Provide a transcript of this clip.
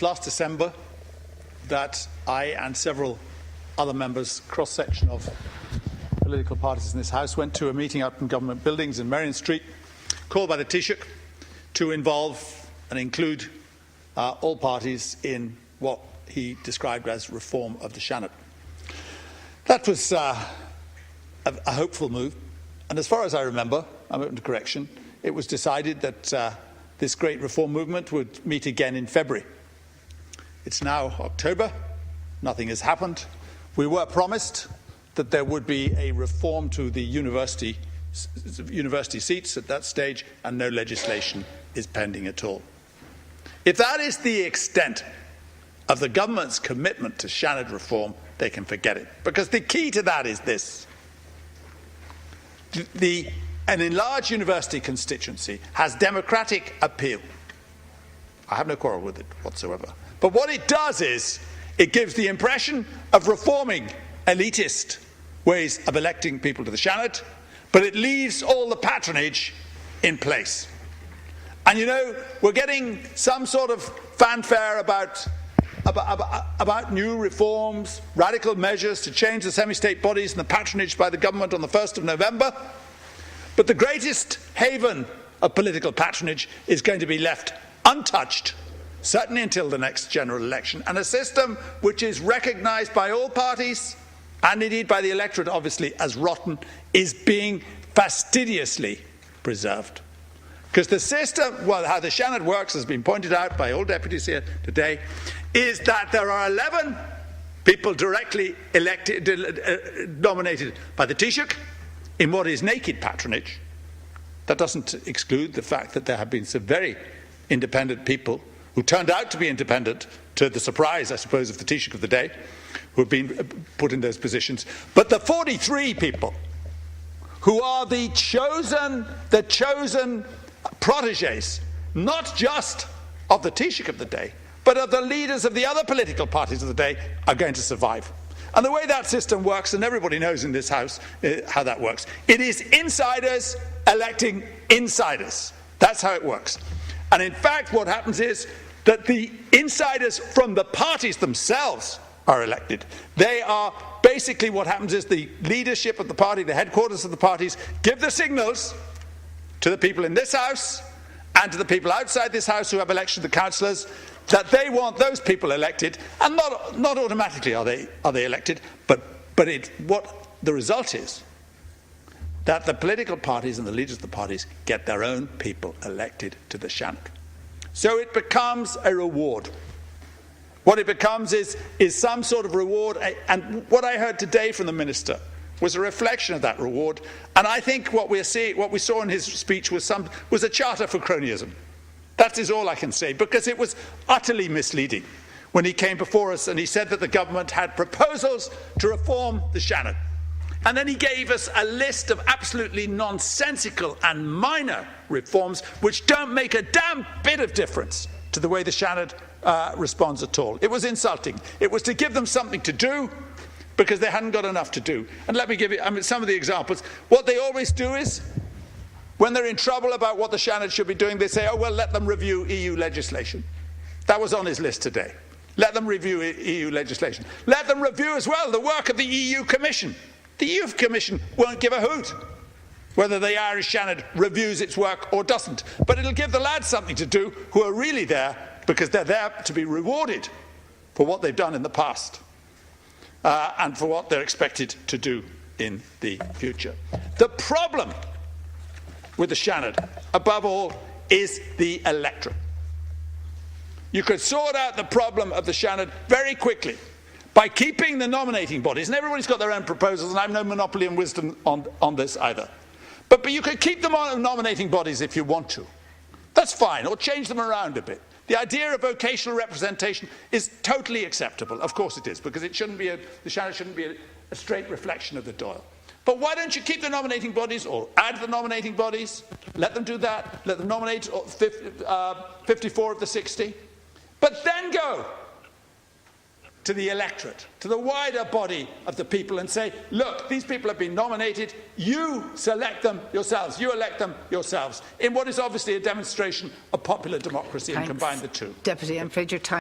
last December that I and several other members, cross-section of political parties in this House, went to a meeting out in government buildings in Merrion Street, called by the Taoiseach, to involve and include all parties in what he described as reform of the Seanad. That was a hopeful move, and as far as I remember, I'm open to correction, it was decided that this great reform movement would meet again in February. It's now October, nothing has happened. We were promised that there would be a reform to the university seats at that stage, and no legislation is pending at all. If that is the extent of the government's commitment to Seanad reform, they can forget it. Because the key to that is this. An enlarged university constituency has democratic appeal. I have no quarrel with it whatsoever. But what it does is it gives the impression of reforming elitist ways of electing people to the Seanad, but it leaves all the patronage in place. And you know, we're getting some sort of fanfare about new reforms, radical measures to change the semi-state bodies and the patronage by the government on the 1st of November. But the greatest haven of political patronage is going to be left untouched, certainly until the next general election, and a system which is recognised by all parties and indeed by the electorate, obviously, as rotten, is being fastidiously preserved. Because the system, well, how the Seanad works, has been pointed out by all deputies here today, is that there are 11 people directly elected, nominated by the Taoiseach in what is naked patronage. That doesn't exclude the fact that there have been some very independent people who turned out to be independent, to the surprise, I suppose, of the Taoiseach of the day, who have been put in those positions. But the 43 people who are the chosen protégés, not just of the Taoiseach of the day, but of the leaders of the other political parties of the day, are going to survive. And the way that system works, and everybody knows in this House how that works, it is insiders electing insiders. That's how it works. And in fact, what happens is that the insiders from the parties themselves are elected. They are basically, what happens is the leadership of the party, the headquarters of the parties, give the signals to the people in this House and to the people outside this House who have elected the councillors that they want those people elected, and not automatically are they elected, but what the result is that the political parties and the leaders of the parties get their own people elected to the Seanad. So it becomes a reward. What it becomes is some sort of reward, and what I heard today from the Minister was a reflection of that reward. And I think what we saw in his speech was a charter for cronyism. That is all I can say, because it was utterly misleading when he came before us and he said that the government had proposals to reform the Seanad. And then he gave us a list of absolutely nonsensical and minor reforms which don't make a damn bit of difference to the way the Seanad responds at all. It was insulting. It was to give them something to do because they hadn't got enough to do. And let me give you some of the examples. What they always do is, when they're in trouble about what the Seanad should be doing, they say, oh, well, let them review EU legislation. That was on his list today. Let them review EU legislation. Let them review as well the work of the EU Commission. The EU Commission won't give a hoot whether the Irish Seanad reviews its work or doesn't. But it'll give the lads something to do who are really there because they're there to be rewarded for what they've done in the past and for what they're expected to do in the future. The problem with the Seanad, above all, is the electorate. You could sort out the problem of the Seanad very quickly by keeping the nominating bodies, and everybody's got their own proposals, and I have no monopoly on wisdom on this either. But you could keep them on nominating bodies if you want to. That's fine, or change them around a bit. The idea of vocational representation is totally acceptable. Of course it is, because it shouldn't be the Seanad shouldn't be a straight reflection of the Dáil. But why don't you keep the nominating bodies, or add the nominating bodies? Let them do that. Let them nominate 54 of the 60. But then go to the electorate, to the wider body of the people, and say, look, these people have been nominated, you select them yourselves, you elect them yourselves, in what is obviously a demonstration of popular democracy. Thanks. And combine the two. Deputy, I'm afraid your time